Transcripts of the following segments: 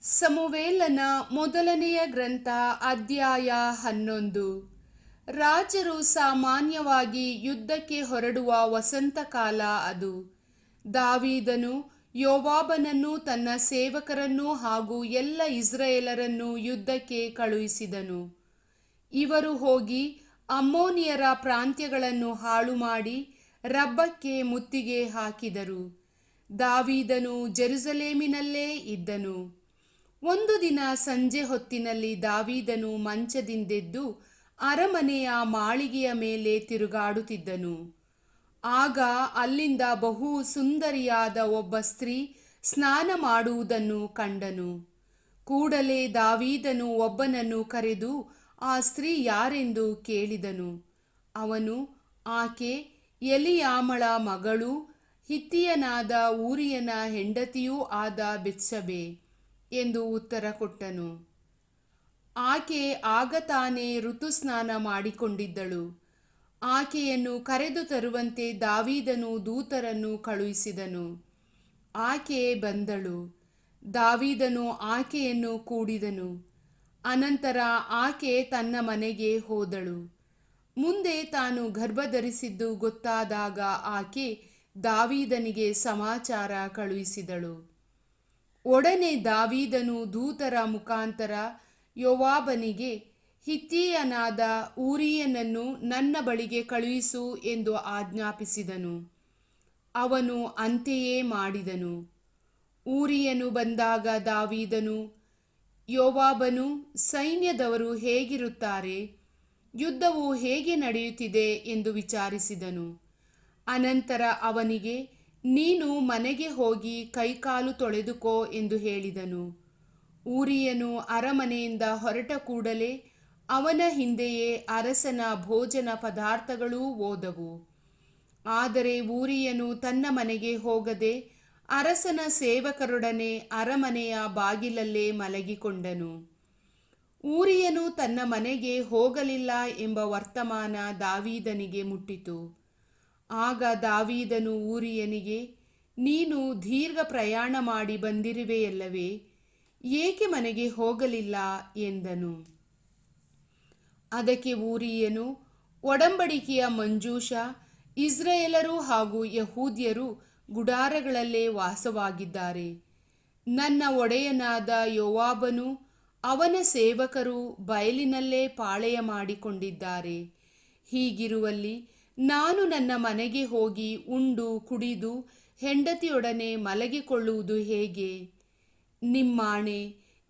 ಸಮುವೇಲನ ಮೊದಲನೆಯ ಗ್ರಂಥ ಅಧ್ಯಾಯ 11. ರಾಜರು ಸಾಮಾನ್ಯವಾಗಿ ಯುದ್ಧಕ್ಕೆ ಹೊರಡುವ ವಸಂತಕಾಲ ಅದು. ದಾವೀದನು ಯೋವಾಬನನ್ನು ತನ್ನ ಸೇವಕರನ್ನು ಹಾಗೂ ಎಲ್ಲ ಇಸ್ರಾಯೇಲರನ್ನು ಯುದ್ಧಕ್ಕೆ ಕಳುಹಿಸಿದನು. ಇವರು ಹೋಗಿ ಅಮ್ಮೋನಿಯರ ಪ್ರಾಂತ್ಯಗಳನ್ನು ಹಾಳು ಮಾಡಿ ರಬ್ಬಕ್ಕೆ ಮುತ್ತಿಗೆ ಹಾಕಿದರು. ದಾವೀದನು ಜೆರುಸಲೇಮಿನಲ್ಲೇ ಇದ್ದನು. ಒಂದು ದಿನ ಸಂಜೆ ಹೊತ್ತಿನಲ್ಲಿ ದಾವೀದನು ಮಂಚದಿಂದೆದ್ದು ಅರಮನೆಯ ಮಾಳಿಗೆಯ ಮೇಲೆ ತಿರುಗಾಡುತ್ತಿದ್ದನು. ಆಗ ಅಲ್ಲಿಂದ ಬಹು ಸುಂದರಿಯಾದ ಒಬ್ಬ ಸ್ತ್ರೀ ಸ್ನಾನ ಮಾಡುವುದನ್ನು ಕಂಡನು. ಕೂಡಲೇ ದಾವೀದನು ಒಬ್ಬನನ್ನು ಕರೆದು ಆ ಸ್ತ್ರೀ ಯಾರೆಂದು ಕೇಳಿದನು. ಅವನು, ಆಕೆ ಎಲಿಯಾಮಳ ಮಗಳೂ ಹಿತ್ತಿಯನಾದ ಊರಿಯನ ಹೆಂಡತಿಯೂ ಆದ ಬೆತ್ಷೆಬೆ ಎಂದು ಉತ್ತರ ಕೊಟ್ಟನು. ಆಕೆ ಆಗ ತಾನೇ ಋತುಸ್ನಾನ ಮಾಡಿಕೊಂಡಿದ್ದಳು. ಆಕೆಯನ್ನು ಕರೆದು ತರುವಂತೆ ದಾವೀದನು ದೂತರನ್ನು ಕಳುಹಿಸಿದನು. ಆಕೆ ಬಂದಳು. ದಾವೀದನು ಆಕೆಯನ್ನು ಕೂಡಿದನು. ಅನಂತರ ಆಕೆ ತನ್ನ ಮನೆಗೆ ಹೋದಳು. ಮುಂದೆ ತಾನು ಗರ್ಭಧರಿಸಿದ್ದು ಗೊತ್ತಾದಾಗ ಆಕೆ ದಾವೀದನಿಗೆ ಸಮಾಚಾರ ಕಳುಹಿಸಿದಳು. ಒಡನೆ ದಾವೀದನು ದೂತರ ಮುಖಾಂತರ ಯೋವಾಬನಿಗೆ, ಹಿತ್ತಿಯನಾದ ಊರಿಯನನ್ನು ನನ್ನ ಬಳಿಗೆ ಕಳುಹಿಸು ಎಂದು ಆಜ್ಞಾಪಿಸಿದನು. ಅವನು ಅಂತೆಯೇ ಮಾಡಿದನು. ಊರಿಯನು ಬಂದಾಗ ದಾವೀದನು, ಯೋವಾಬನು, ಸೈನ್ಯದವರು ಹೇಗಿರುತ್ತಾರೆ, ಯುದ್ಧವು ಹೇಗೆ ನಡೆಯುತ್ತಿದೆ ಎಂದು ವಿಚಾರಿಸಿದನು. ಅನಂತರ ಅವನಿಗೆ, ನೀನು ಮನೆಗೆ ಹೋಗಿ ಕೈಕಾಲು ತೊಳೆದುಕೋ ಎಂದು ಹೇಳಿದನು. ಊರಿಯನು ಅರಮನೆಯಿಂದ ಹೊರಟ ಕೂಡಲೇ ಅವನ ಹಿಂದೆಯೇ ಅರಸನ ಭೋಜನ ಪದಾರ್ಥಗಳೂ ಹೋದವು. ಆದರೆ ಊರಿಯನು ತನ್ನ ಮನೆಗೆ ಹೋಗದೆ ಅರಸನ ಸೇವಕರೊಡನೆ ಅರಮನೆಯ ಬಾಗಿಲಲ್ಲೇ ಮಲಗಿಕೊಂಡನು. ಊರಿಯನು ತನ್ನ ಮನೆಗೆ ಹೋಗಲಿಲ್ಲ ಎಂಬ ವರ್ತಮಾನ ದಾವೀದನಿಗೆ ಮುಟ್ಟಿತು. ಆಗ ದಾವೀದನು ಊರಿಯನಿಗೆ, ನೀನು ದೀರ್ಘ ಪ್ರಯಾಣ ಮಾಡಿ ಬಂದಿರುವೆಯಲ್ಲವೇ, ಏಕೆ ಮನೆಗೆ ಹೋಗಲಿಲ್ಲ ಎಂದನು. ಅದಕ್ಕೆ ಊರಿಯನು, ಒಡಂಬಡಿಕೆಯ ಮಂಜೂಷ, ಇಸ್ರಾಯೇಲರು ಹಾಗೂ ಯಹೂದ್ಯರು ಗುಡಾರಗಳಲ್ಲೇ ವಾಸವಾಗಿದ್ದಾರೆ. ನನ್ನ ಒಡೆಯನಾದ ಯೋವಾಬನು ಅವನ ಸೇವಕರು ಬಯಲಿನಲ್ಲೇ ಪಾಳೆಯ ಮಾಡಿಕೊಂಡಿದ್ದಾರೆ. ಹೀಗಿರುವಲ್ಲಿ ನಾನು ನನ್ನ ಮನೆಗೆ ಹೋಗಿ ಉಂಡು ಕುಡಿದು ಹೆಂಡತಿಯೊಡನೆ ಮಲಗಿಕೊಳ್ಳುವುದು ಹೇಗೆ? ನಿಮ್ಮಾಣೆ,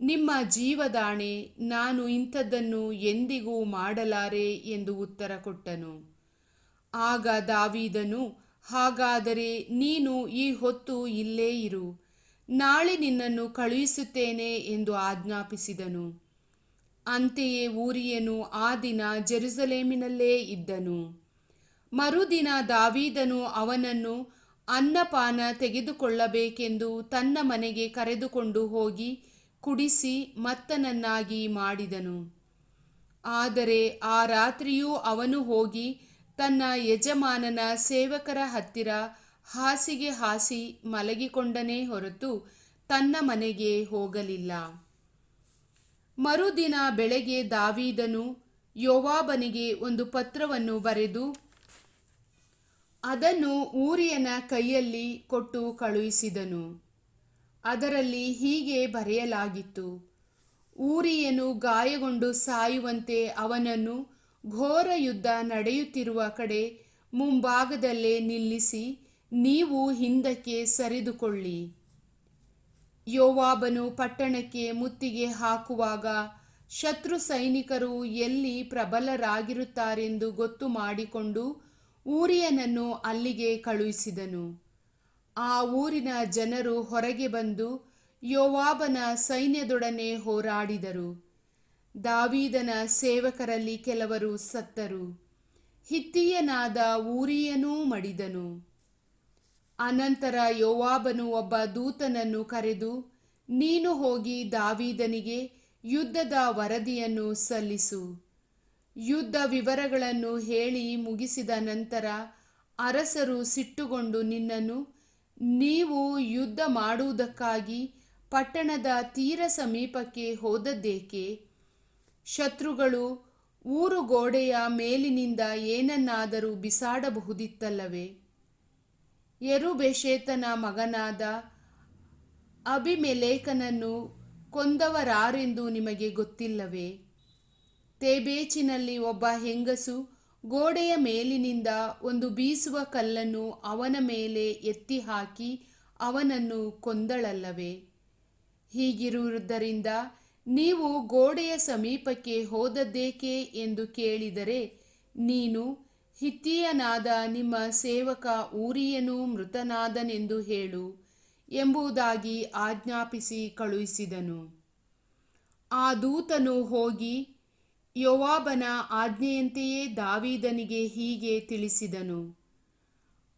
ನಿಮ್ಮ ಜೀವದಾಣೆ, ನಾನು ಇಂಥದ್ದನ್ನು ಎಂದಿಗೂ ಮಾಡಲಾರೆ ಎಂದು ಉತ್ತರ ಕೊಟ್ಟನು. ಆಗ ದಾವೀದನು, ಹಾಗಾದರೆ ನೀನು ಈ ಹೊತ್ತು ಇಲ್ಲೇ ಇರು, ನಾಳೆ ನಿನ್ನನ್ನು ಕಳುಹಿಸುತ್ತೇನೆ ಎಂದು ಆಜ್ಞಾಪಿಸಿದನು. ಅಂತೆಯೇ ಊರಿಯನು ಆ ದಿನ ಜೆರುಸಲೇಮಿನಲ್ಲೇ ಇದ್ದನು. ಮರುದಿನ ದಾವೀದನು ಅವನನ್ನು ಅನ್ನಪಾನ ತೆಗೆದುಕೊಳ್ಳಬೇಕೆಂದು ತನ್ನ ಮನೆಗೆ ಕರೆದುಕೊಂಡು ಹೋಗಿ ಕುಡಿಸಿ ಮತ್ತನನ್ನಾಗಿ ಮಾಡಿದನು. ಆದರೆ ಆ ರಾತ್ರಿಯೂ ಅವನು ಹೋಗಿ ತನ್ನ ಯಜಮಾನನ ಸೇವಕರ ಹತ್ತಿರ ಹಾಸಿಗೆ ಹಾಸಿ ಮಲಗಿಕೊಂಡನೇ ಹೊರತು ತನ್ನ ಮನೆಗೆ ಹೋಗಲಿಲ್ಲ. ಮರುದಿನ ಬೆಳಗ್ಗೆ ದಾವೀದನು ಯೋವಾಬನಿಗೆ ಒಂದು ಪತ್ರವನ್ನು ಬರೆದು ಅದನ್ನು ಊರಿಯನ ಕೈಯಲ್ಲಿ ಕೊಟ್ಟು ಕಳುಹಿಸಿದನು. ಅದರಲ್ಲಿ ಹೀಗೆ ಬರೆಯಲಾಗಿತ್ತು: ಊರಿಯನು ಗಾಯಗೊಂಡು ಸಾಯುವಂತೆ ಅವನನ್ನು ಘೋರ ಯುದ್ಧ ನಡೆಯುತ್ತಿರುವ ಕಡೆ ಮುಂಭಾಗದಲ್ಲೇ ನಿಲ್ಲಿಸಿ ನೀವು ಹಿಂದಕ್ಕೆ ಸರಿದುಕೊಳ್ಳಿ. ಯೋವಾಬನು ಪಟ್ಟಣಕ್ಕೆ ಮುತ್ತಿಗೆ ಹಾಕುವಾಗ ಶತ್ರು ಸೈನಿಕರು ಎಲ್ಲಿ ಪ್ರಬಲರಾಗಿರುತ್ತಾರೆಂದು ಗೊತ್ತು ಮಾಡಿಕೊಂಡು ಊರಿಯನನ್ನು ಅಲ್ಲಿಗೆ ಕಳುಹಿಸಿದನು. ಆ ಊರಿನ ಜನರು ಹೊರಗೆ ಬಂದು ಯೋವಾಬನ ಸೈನ್ಯದೊಡನೆ ಹೋರಾಡಿದರು. ದಾವೀದನ ಸೇವಕರಲ್ಲಿ ಕೆಲವರು ಸತ್ತರು. ಹಿತ್ತಿಯನಾದ ಊರಿಯನೂ ಮಡಿದನು. ಅನಂತರ ಯೋವಾಬನು ಒಬ್ಬ ದೂತನನ್ನು ಕರೆದು, ನೀನು ಹೋಗಿ ದಾವೀದನಿಗೆ ಯುದ್ಧದ ವರದಿಯನ್ನು ಸಲ್ಲಿಸು. ಯುದ್ಧ ವಿವರಗಳನ್ನು ಹೇಳಿ ಮುಗಿಸಿದ ನಂತರ ಅರಸರು ಸಿಟ್ಟುಗೊಂಡು ನಿನ್ನನ್ನು, ನೀವು ಯುದ್ಧ ಮಾಡುವುದಕ್ಕಾಗಿ ಪಟ್ಟಣದ ತೀರ ಸಮೀಪಕ್ಕೆ ಹೋದದ್ದೇಕೆ? ಶತ್ರುಗಳು ಊರು ಗೋಡೆಯ ಮೇಲಿನಿಂದ ಏನನ್ನಾದರೂ ಬಿಸಾಡಬಹುದಿತ್ತಲ್ಲವೇ? ಯೆರುಬ್ಬೆಷೆತನ ಮಗನಾದ ಅಬೀಮೆಲೆಕನನ್ನು ಕೊಂದವರಾರೆಂದು ನಿಮಗೆ ಗೊತ್ತಿಲ್ಲವೇ? ತೇಬೇಚಿನಲ್ಲಿ ಒಬ್ಬ ಹೆಂಗಸು ಗೋಡೆಯ ಮೇಲಿನಿಂದ ಒಂದು ಬೀಸುವ ಕಲ್ಲನ್ನು ಅವನ ಮೇಲೆ ಎತ್ತಿ ಹಾಕಿ ಅವನನ್ನು ಕೊಂದಳಲ್ಲವೇ? ಹೀಗಿರುವುದರಿಂದ ನೀವು ಗೋಡೆಯ ಸಮೀಪಕ್ಕೆ ಹೋದದ್ದೇಕೆ ಎಂದು ಕೇಳಿದರೆ, ನೀನು ಹಿತ್ತಿಯನಾದ ನಿಮ್ಮ ಸೇವಕ ಊರಿಯನು ಮೃತನಾದನೆಂದು ಹೇಳು ಎಂಬುದಾಗಿ ಆಜ್ಞಾಪಿಸಿ ಕಳುಹಿಸಿದನು. ಆ ದೂತನು ಹೋಗಿ ಯೋವಾಬನ ಆಜ್ಞೆಯಂತೆಯೇ ದಾವೀದನಿಗೆ ಹೀಗೆ ತಿಳಿಸಿದನು.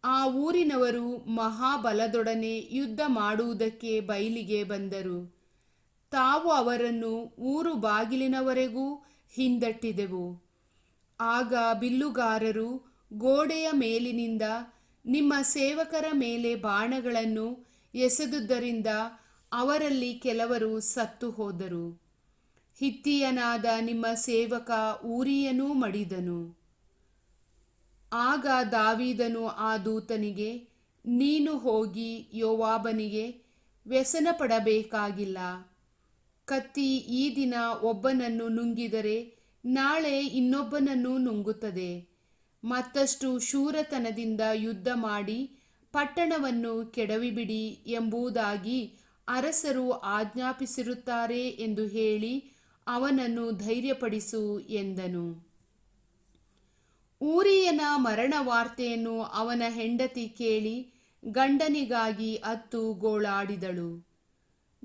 ಆ ಊರಿನವರು ಮಹಾಬಲದೊಡನೆ ಯುದ್ಧ ಮಾಡುವುದಕ್ಕೆ ಬೈಲಿಗೆ ಬಂದರು. ತಾವು ಅವರನ್ನು ಊರು ಬಾಗಿಲಿನವರೆಗೂ ಹಿಂದಟ್ಟಿದೆವು. ಆಗ ಬಿಲ್ಲುಗಾರರು ಗೋಡೆಯ ಮೇಲಿನಿಂದ ನಿಮ್ಮ ಸೇವಕರ ಮೇಲೆ ಬಾಣಗಳನ್ನು ಎಸೆದುದರಿಂದ ಅವರಲ್ಲಿ ಕೆಲವರು ಸತ್ತು ಹೋದರು. ಹಿತ್ತಿಯನಾದ ನಿಮ್ಮ ಸೇವಕ ಊರಿಯನೂ ಮಡಿದನು. ಆಗ ದಾವೀದನು ಆ ದೂತನಿಗೆ, ನೀನು ಹೋಗಿ ಯೋವಾಬನಿಗೆ, ವ್ಯಸನ ಪಡಬೇಕಾಗಿಲ್ಲ. ಕತ್ತಿ ಈ ದಿನ ಒಬ್ಬನನ್ನು ನುಂಗಿದರೆ ನಾಳೆ ಇನ್ನೊಬ್ಬನನ್ನು ನುಂಗುತ್ತದೆ. ಮತ್ತಷ್ಟು ಶೂರತನದಿಂದ ಯುದ್ಧ ಮಾಡಿ ಪಟ್ಟಣವನ್ನು ಕೆಡವಿಬಿಡಿ ಎಂಬುದಾಗಿ ಅರಸರು ಆಜ್ಞಾಪಿಸಿರುತ್ತಾರೆ ಎಂದು ಹೇಳಿ ಅವನನ್ನು ಧೈರ್ಯಪಡಿಸು ಎಂದನು. ಊರಿಯನ ಮರಣ ವಾರ್ತೆಯನ್ನು ಅವನ ಹೆಂಡತಿ ಕೇಳಿ ಗಂಡನಿಗಾಗಿ ಅತ್ತು ಗೋಳಾಡಿದಳು.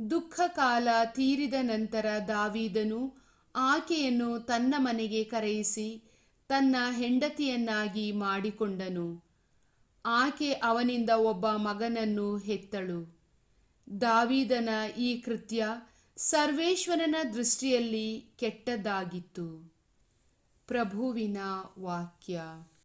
ದುಃಖ ಕಾಲ ತೀರಿದ ನಂತರ ದಾವೀದನು ಆಕೆಯನ್ನು ತನ್ನ ಮನೆಗೆ ಕರೆಯಿಸಿ ತನ್ನ ಹೆಂಡತಿಯನ್ನಾಗಿ ಮಾಡಿಕೊಂಡನು. ಆಕೆ ಅವನಿಂದ ಒಬ್ಬ ಮಗನನ್ನು ಹೆತ್ತಳು. ದಾವೀದನ ಈ ಕೃತ್ಯ ಸರ್ವೇಶ್ವರನ ದೃಷ್ಟಿಯಲ್ಲಿ ಕೆಟ್ಟದ್ದಾಗಿತ್ತು. ಪ್ರಭುವಿನ ವಾಕ್ಯ.